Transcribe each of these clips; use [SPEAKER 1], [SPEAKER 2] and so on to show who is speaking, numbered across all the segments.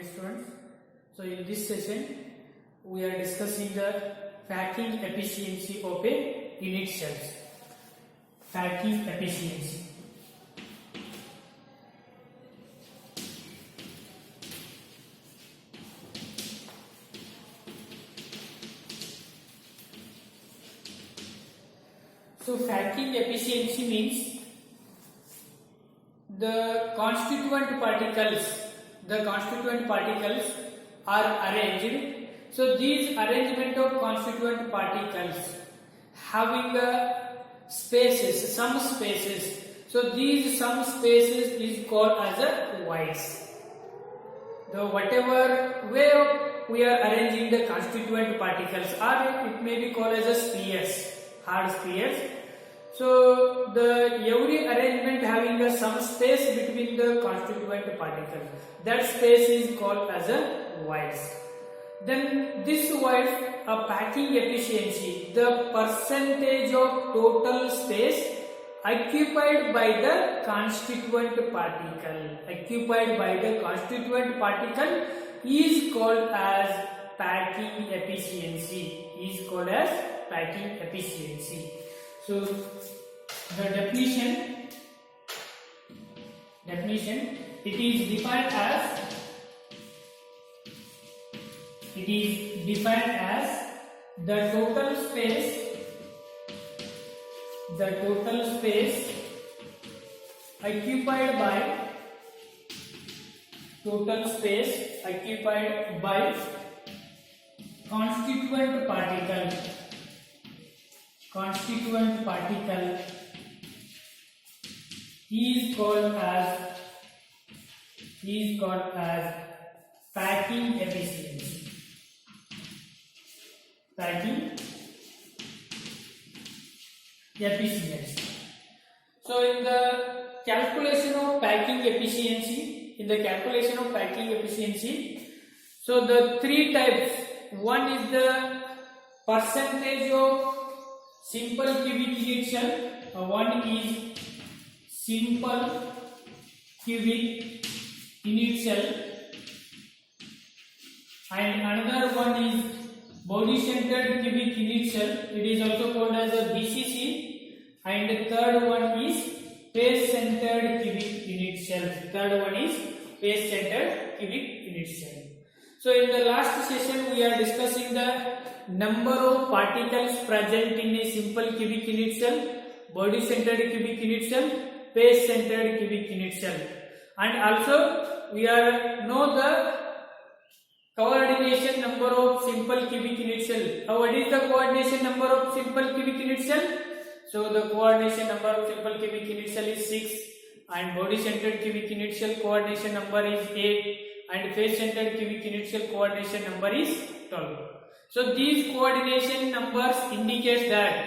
[SPEAKER 1] dear students. So in this session, we are discussing the packing efficiency of a unit cells. Packing efficiency. So packing efficiency means the constituent particles are arranged. So these arrangement of constituent particles having spaces, some spaces. So these some spaces is called as a voids. The whatever way of we are arranging the constituent particles, or it may be called as a spheres, hard spheres. So the every arrangement having some space between the constituent particles, that space is called as a voids. Then this voids a packing efficiency, the percentage of total space occupied by the constituent particle, is called as packing efficiency. So the definition, it is defined as the total space occupied by constituent particle is called as packing efficiency. So in the calculation of packing efficiency, so the three types. One is the percentage of simple cubic unit cell. One is simple cubic unit cell, and another one is body centered cubic unit cell. It is also called as a BCC. And the third one is face centered cubic unit cell. So in the last session, we are discussing the number of particles present in a simple cubic unit cell, body centered cubic unit cell, face centered cubic unit cell, and also we are know the coordination number of simple cubic unit cell. What is the coordination number of simple cubic unit cell? So the coordination number of simple cubic unit cell is 6, and body centered cubic unit cell coordination number is 8, and face centered cubic unit cell coordination number is 12. So these coordination numbers indicates that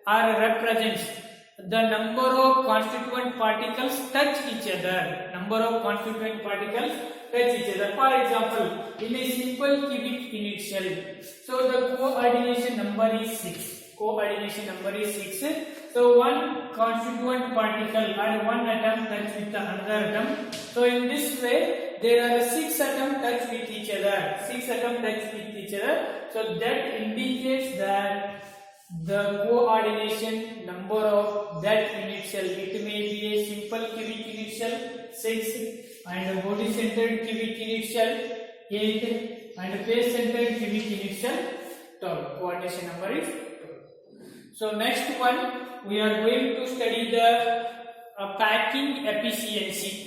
[SPEAKER 1] or represents the number of constituent particles touch each other. For example, in a simple cubic unit cell, so the coordination number is 6. So one constituent particle or one atom touch with the another atom. So in this way, there are 6 atoms touch with each other. So that indicates that the coordination number of that unit cell. It may be a simple cubic unit cell 6, and a body centered cubic unit cell 8, and a face centered cubic unit cell 12. Coordination number is 12. So next one, we are going to study the packing efficiency.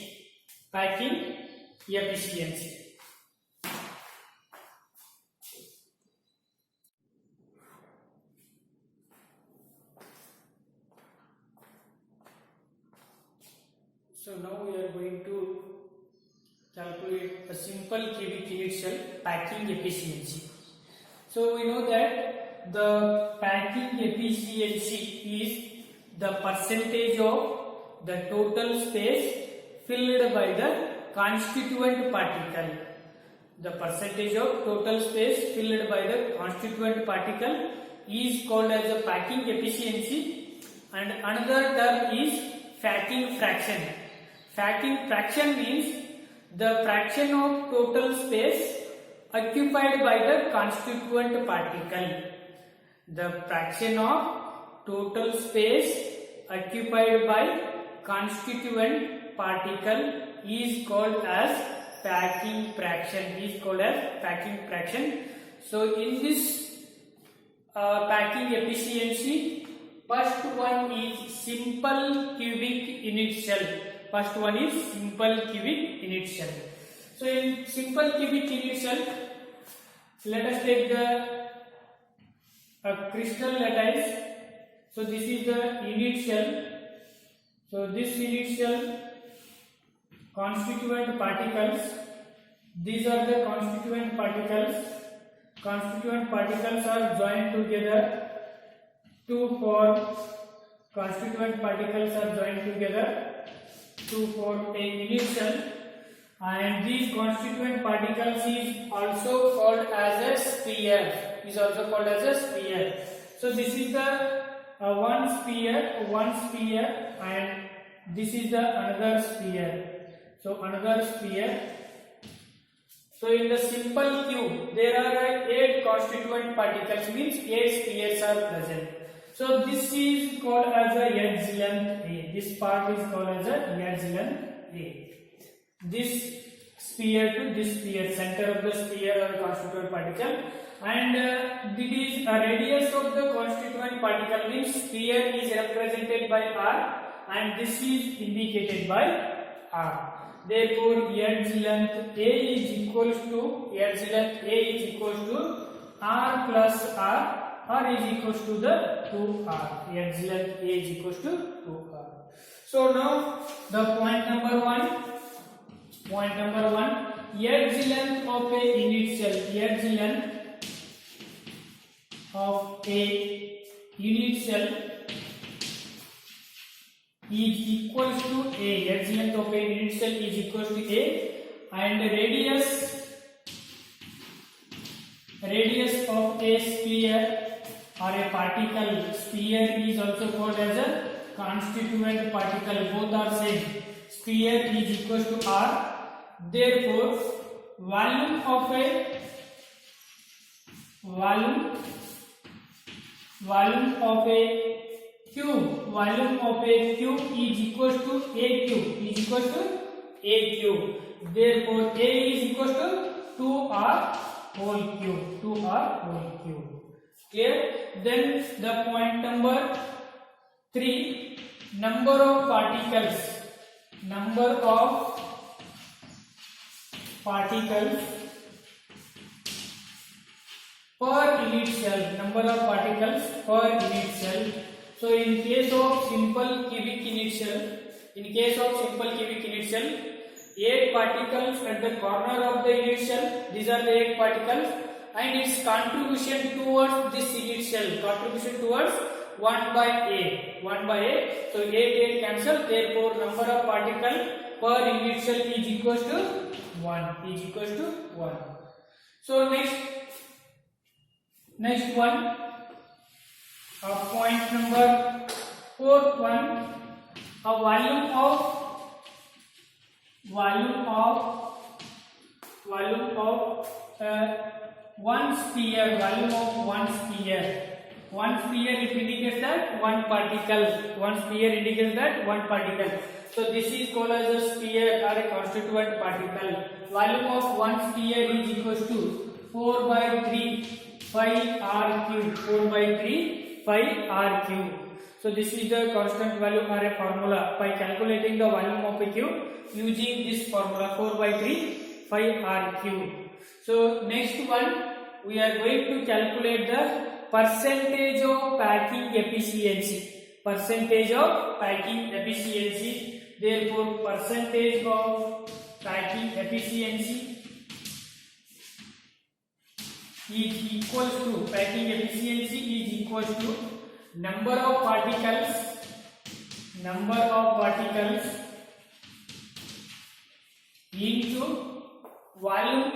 [SPEAKER 1] So now we are going to calculate a simple cubic unit cell packing efficiency. So we know that the packing efficiency is the percentage of the total space filled by the constituent particle. The percentage of total space filled by the constituent particle is called as the packing efficiency, and another term is packing fraction. Packing fraction means the fraction of total space occupied by the constituent particle. The fraction of total space occupied by constituent particle is called as packing fraction. So in this packing efficiency, first one is simple cubic unit cell. So in simple cubic unit cell, let us take the crystal lattice. So this is the unit cell. So this unit cell constituent particles. These are the constituent particles. Constituent particles are joined together to form a unit cell, and these constituent particles is also called as a sphere. So this is the one sphere, and this is the another sphere. So in the simple cube, there are 8 constituent particles, means 8 spheres are present. So this is called as a edge length A. This part is called as a edge length A. This sphere to this sphere, center of the sphere or constituent particle, and this is a radius of the constituent particle, means sphere is represented by R and this is indicated by R. Therefore, edge length A is equals to R plus R. R is equals to the 2R. Edge length A is equals to 2R. So now the point number one, edge length of a unit cell. Edge length of a unit cell is equals to A. Edge length of a unit cell is equals to A, and radius of a sphere or a particle. Sphere is also called as a constituent particle. Both are same. Sphere is equals to R. Therefore, volume of a cube is equals to A cube. Therefore, A is equals to 2R whole cube. Clear? Then the point number 3, number of particles per unit cell. So in case of simple cubic unit cell, 8 particles at the corner of the unit cell. These are the 8 particles, and its contribution towards this unit cell, 1 by A. So 8 cancel. Therefore, number of particles per unit cell is equals to 1. So next one, point number 4, a volume of one sphere. One sphere it indicates that one particle. So this is called as a sphere or a constituent particle. Volume of one sphere is equals to 4 by 3 pi r cube. So this is the constant value or a formula by calculating the volume of a cube using this formula 4 by 3 pi r cube. So next one, we are going to calculate the percentage of packing efficiency. Therefore, percentage of packing efficiency is equals to number of particles into volume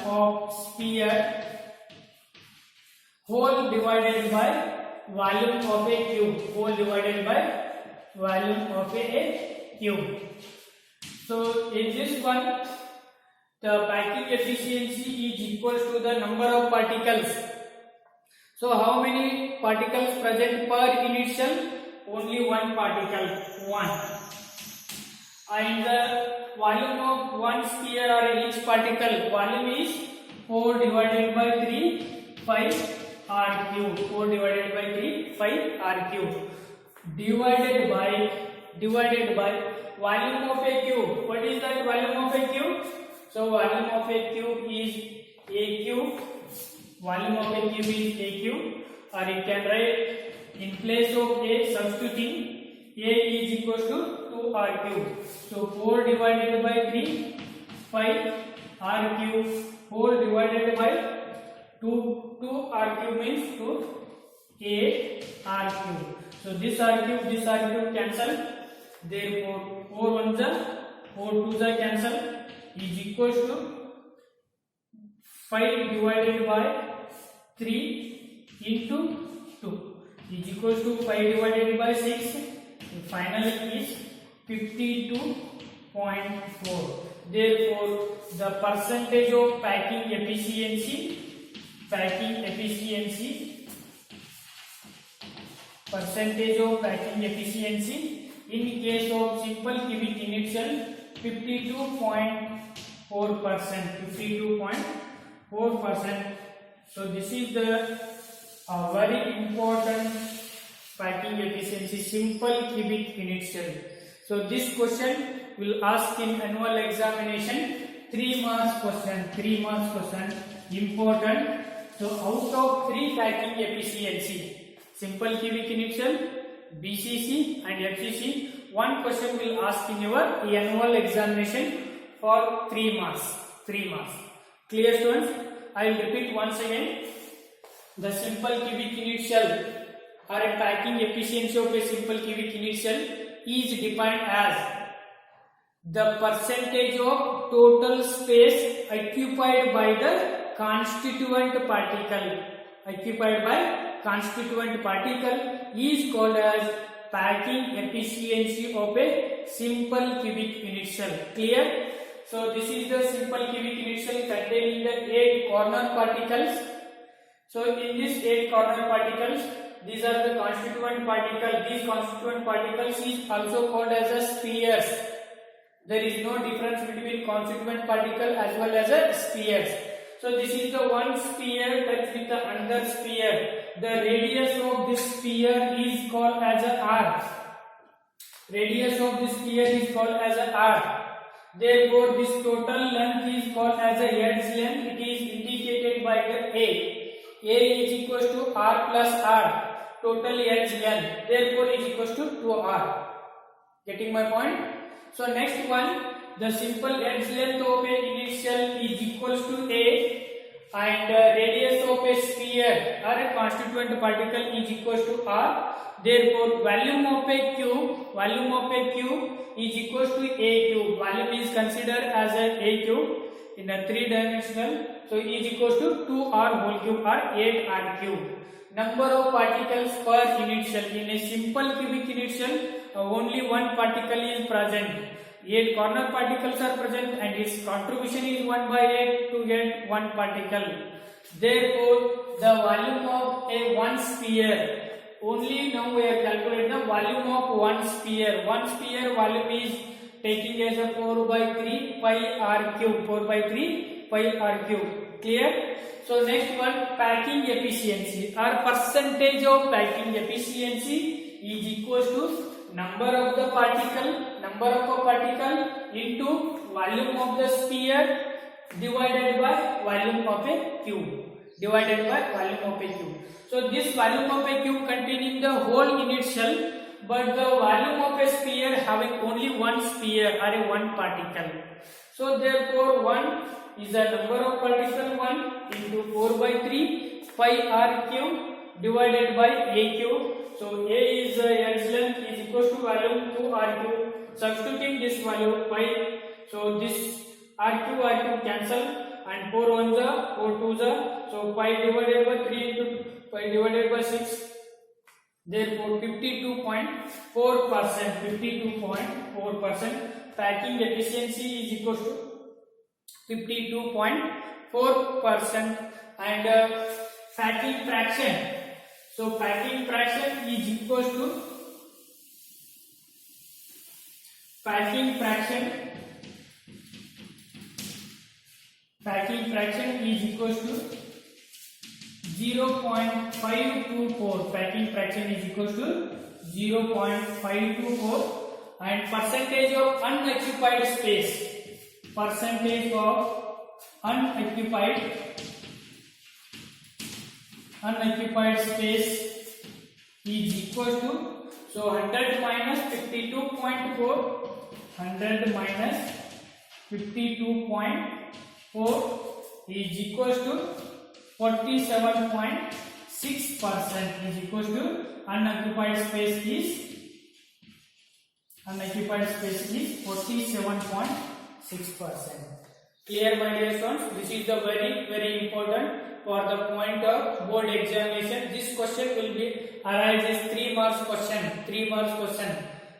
[SPEAKER 1] of sphere whole divided by volume of a cube. volume of a cube. So in this one, the packing efficiency is equal to the number of particles. So how many particles present per unit cell? Only one particle, 1. And the volume of one sphere or each particle volume is 4 divided by 3 pi r cube. 4 divided by 3 pi r cube. Divided by volume of a cube. What is that volume of a cube? So volume of a cube is a cube. Volume of a cube is a cube, or you can write in place of a substituting a is equal to 2r cube. So 4 divided by 3 pi r cube whole divided by 2r cube means 2 a r cube. So this r cube cancel. Therefore 4 ones are 4 twos are cancel is equal to 5 divided by 3 into 2 is equal to 5 divided by 6. Finally is 52.4. Therefore the percentage of packing efficiency in case of simple cubic unit cell 52.4%. So this is the very important packing efficiency, simple cubic unit cell. So this question will ask in annual examination, 3 marks question, important. So out of 3 packing efficiency, simple cubic unit cell, BCC and FCC, one question will ask in your annual examination for 3 marks. Clear students? I will repeat once again. The simple cubic unit cell or a packing efficiency of a simple cubic unit cell is defined as the percentage of total space occupied by the constituent particle is called as packing efficiency of a simple cubic unit cell. Clear? So this is the simple cubic unit cell containing the 8 corner particles. So in these 8 corner particles, these are the constituent particles. These constituent particles is also called as a spheres. There is no difference between constituent particle as well as a spheres. So this is the one sphere touched with the another sphere. The radius of this sphere is called as a r. Therefore, this total length is called as a Hertz length. It is indicated by the A. A is equal to r plus r. Total Hertz length. Therefore, is equal to 2r. Getting my point? So next one, the simple Hertz length of a unit cell is equal to A, and radius of a sphere or a constituent particle is equal to r. Therefore, volume of a cube is equal to a cube. Volume is considered as a cube in a 3-dimensional. So is equal to 2r whole cube or 8r cube. Number of particles per unit cell. In a simple cubic unit cell, only one particle is present. 8 corner particles are present and its contribution is 1 by 8 to get 1 particle. Therefore, the volume of a one sphere, only now we are calculating the volume of one sphere. One sphere volume is taking as a 4 by 3 pi r cube. 4 by 3 pi r cube. Clear? So next one, packing efficiency or percentage of packing efficiency is equal to number of a particle into volume of the sphere divided by volume of a cube. So this volume of a cube containing the whole unit cell, but the volume of a sphere having only one sphere or a one particle. So therefore 1 is the number of particle 1 into 4 by 3 pi r cube divided by a cube. So a is the Hertz length is equal to volume 2r cube. Substituting this value pi, so this r cube cancel, and 4 ones are 4 twos are, so pi divided by 3 into pi divided by 6 Therefore 52.4%, 52.4% packing efficiency is equal to 52.4%. And packing fraction, so packing fraction is equal to packing fraction is equal to 0.524. packing fraction is equal to 0.524. and percentage of unoccupied space, percentage of unoccupied space is equal to, so 100 minus 52.4, 100 minus 52.4 is equal to 47.6% is equal to unoccupied space is 47.6%. Clear, my dear students? This is the very important for the point of board examination. This question will be arises 3 marks question.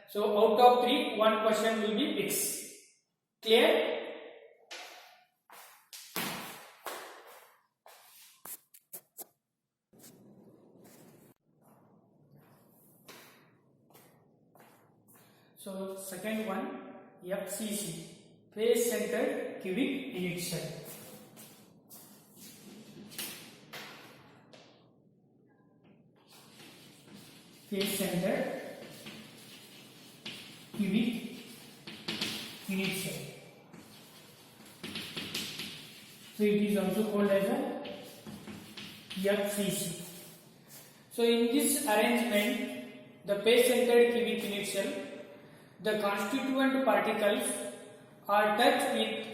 [SPEAKER 1] So out of 3, 1 question will be fixed. Clear? So second one, FCC, face centered cubic unit cell. Face centered cubic unit cell. So it is also called as a FCC. So in this arrangement, the face centered cubic unit cell, the constituent particles are touched with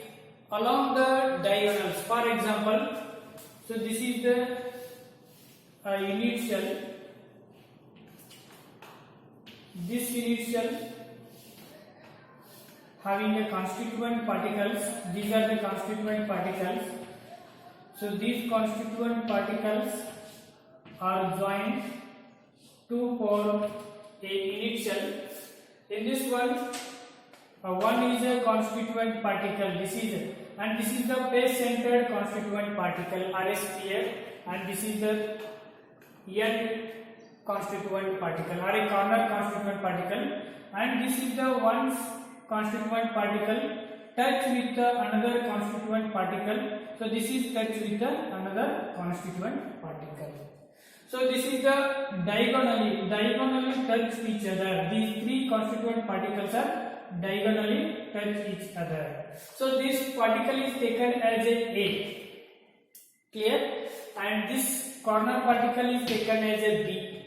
[SPEAKER 1] along the diagonals. For example, so this is the unit cell. This unit cell having the constituent particles. These are the constituent particles. So these constituent particles are joined to form a unit cell. In this one, one is a constituent particle. This is the face-centered constituent particle (RSPF), and this is the end constituent particle or a corner constituent particle, and this is the one constituent particle touch with another constituent particle. So this is touch with another constituent particle. So this is the diagonally touch each other. These 3 constituent particles are diagonally touch each other. So this particle is taken as a clear, and this corner particle is taken as a B,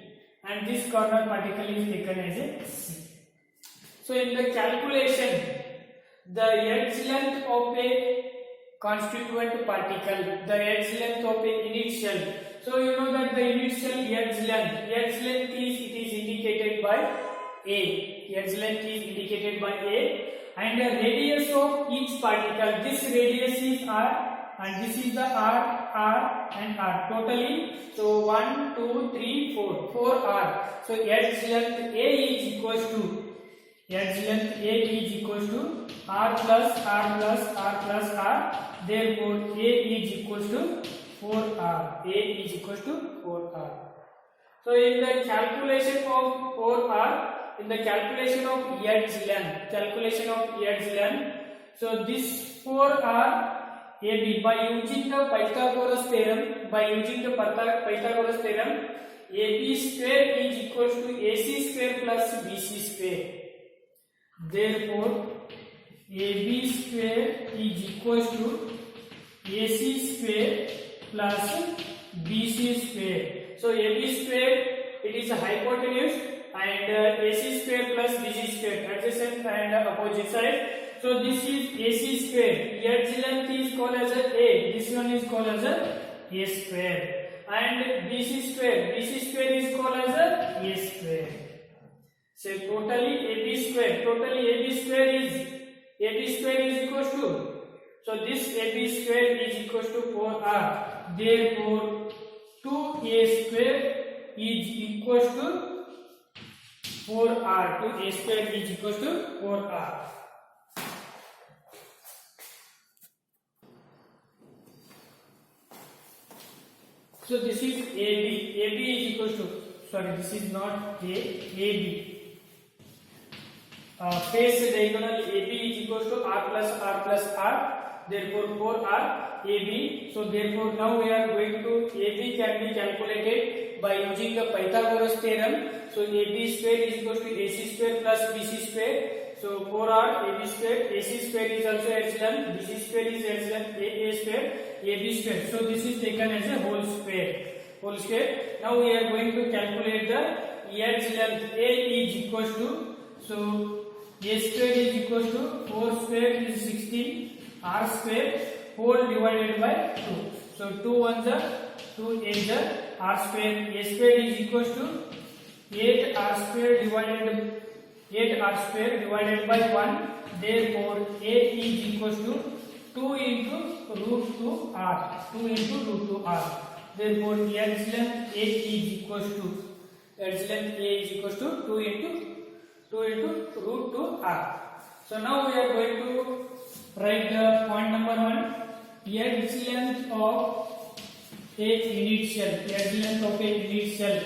[SPEAKER 1] and this corner particle is taken as a C. So in the calculation, the edge length of a constituent particle, the edge length of a unit cell. So you know that the unit cell edge length is indicated by A. Edge length is indicated by A, and the radius of each particle. This radius is R, and this is the R and R totally. So 1, 2, 3, 4 R. So edge length A is equals to R plus R plus R plus R. Therefore A is equals to 4R. A is equals to 4R. So in the calculation of 4R, in the calculation of edge length, so this 4R AB by using the Pythagoras theorem, AB square is equals to AC square plus BC square. Therefore AB square is equals to AC square plus BC square. So AB square, it is a hypotenuse, and AC square plus BC square, adjacent and opposite side. So this is AC square. Edge length is called as a. This one is called as a square, and BC square is called as a square. So totally AB square is equals to. So this AB square is equals to 4R. Therefore 2A square is equals to 4r to a square is equals to 4r. So this is AB. AB is equals to, sorry, this is not A, AB. Face diagonal AB is equals to r plus r. Therefore 4r AB. So therefore now we are going to AB can be calculated by using the Pythagoras theorem. So AB square is equals to AC square plus BC square. So 4r AB square, AC square is also epsilon, BC square is epsilon, AA square, AB square. So this is taken as a whole square. Now we are going to calculate the edge length. A is equals to, so A square is equals to 4 square is 16, r square whole divided by 2. So 2 ones are 2 8 are r square. A square is equals to 8r square divided by 1. Therefore A is equals to 2 into root 2r. Therefore edge length A is equals to 2 into root 2r. So now we are going to write the point number 1. Edge length of a unit cell. Edge length of a unit cell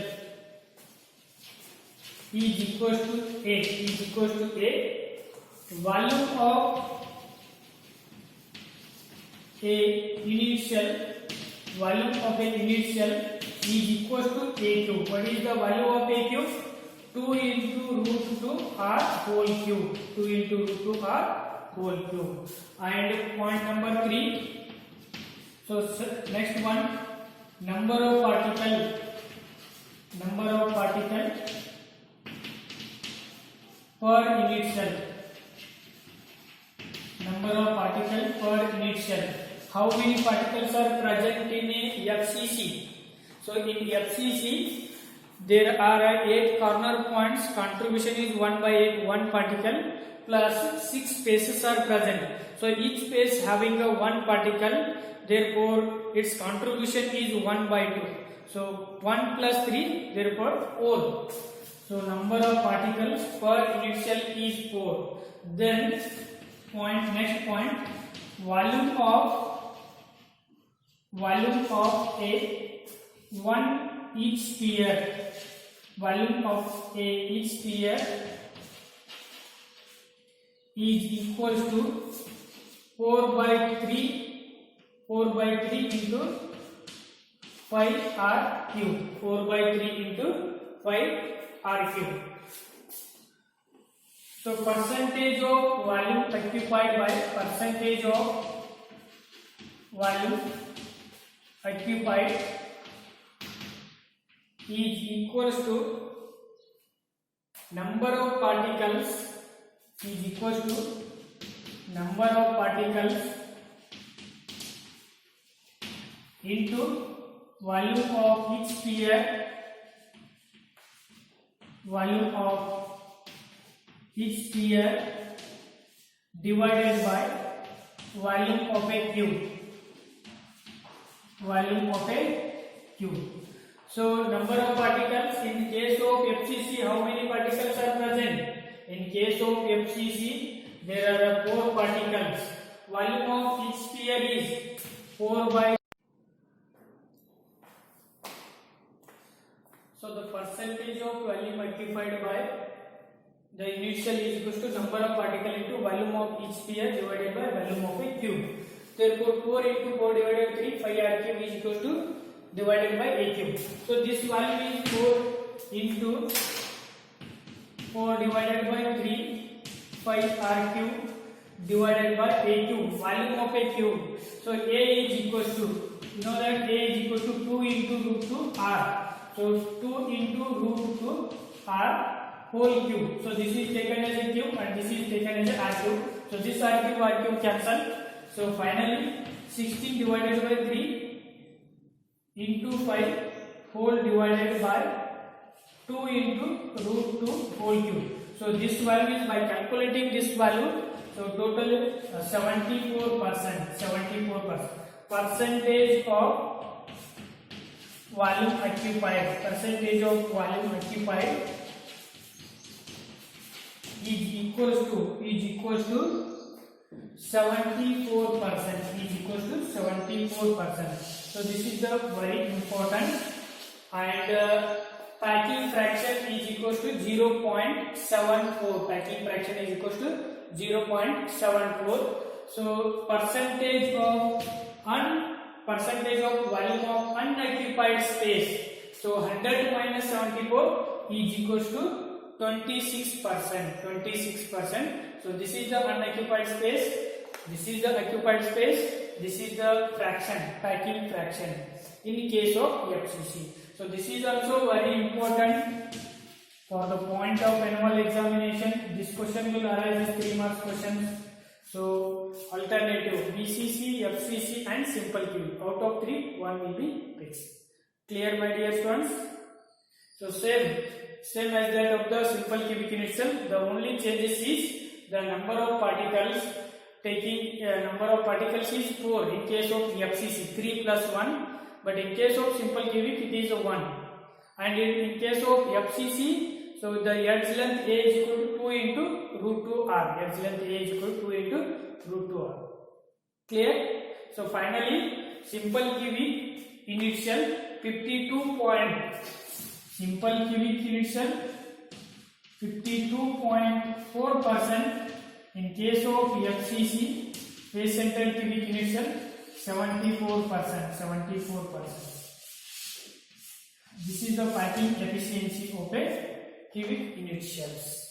[SPEAKER 1] is equals to A. Volume of a unit cell. Volume of a unit cell is equals to A cube. What is the value of A cube? 2 into root 2r whole cube. 2 into root 2r whole cube. And point number 3. So next one, number of particle per unit cell. Number of particle per unit cell. How many particles are present in a FCC? So in FCC there are 8 corner points. Contribution is 1 by 8, 1 particle plus 6 spaces are present. So each space having a 1 particle, therefore its contribution is 1 by 2. So 1 plus 3, therefore 4. So number of particles per unit cell is 4. Then next point, volume of a each sphere. Volume of each sphere is equals to 4 by 3 into 5r cube. 4 by 3 into 5r cube. So percentage of volume occupied by percentage of volume occupied is equals to number of particles is equals to number of particles into volume of each sphere, volume of each sphere divided by volume of a cube, volume of a cube. So number of particles in case of FCC, how many particles are present? In case of FCC there are 4 particles. Volume of each sphere is 4 by. So the percentage of volume occupied by the unit cell is equal to number of particles into volume of each sphere divided by volume of a cube. Therefore 4 into 4 divided by 3, 5r cube is equal to divided by a cube. So this value is 4 into 4 divided by 3, 5r cube divided by a cube. Volume of a cube. So A is equal to, you know that A is equal to 2 into root 2 r. So 2 into root 2 r whole cube. So this is taken as a cube and this is taken as a r cube. So this r cube cancel. So finally 16 divided by 3 into 5 whole divided by 2 into root 2 whole cube. So this value is, by calculating this value, so total 74%. Percentage of volume occupied. Percentage of volume occupied equals to 74%, is equals to 74%. So this is the very important. And packing fraction is equals to 0.74. Packing fraction is equals to 0.74. So percentage of volume of unoccupied space. So 100 minus 74 is equals to 26%. 26%. So this is the unoccupied space. This is the occupied space. This is the fraction, packing fraction in case of FCC. So this is also very important for the point of annual examination. This question will arise as 3 marks questions. So alternative BCC, FCC and simple QV. Out of 3, 1 will be fixed. Clear, my dear students? So same as that of the simple cubic in itself. The only changes is the number of particles. Taking number of particles is 4 in case of FCC, 3 plus 1. But in case of simple cubic it is 1. And in case of FCC, so the edge length A is equal to 2 into root 2R. Edge length A is equal to 2 into root 2R. Clear? So finally, simple cubic in itself 52.4%. In case of FCC, face centered cubic in itself 74%. This is the packing efficiency of a cubic unit shells.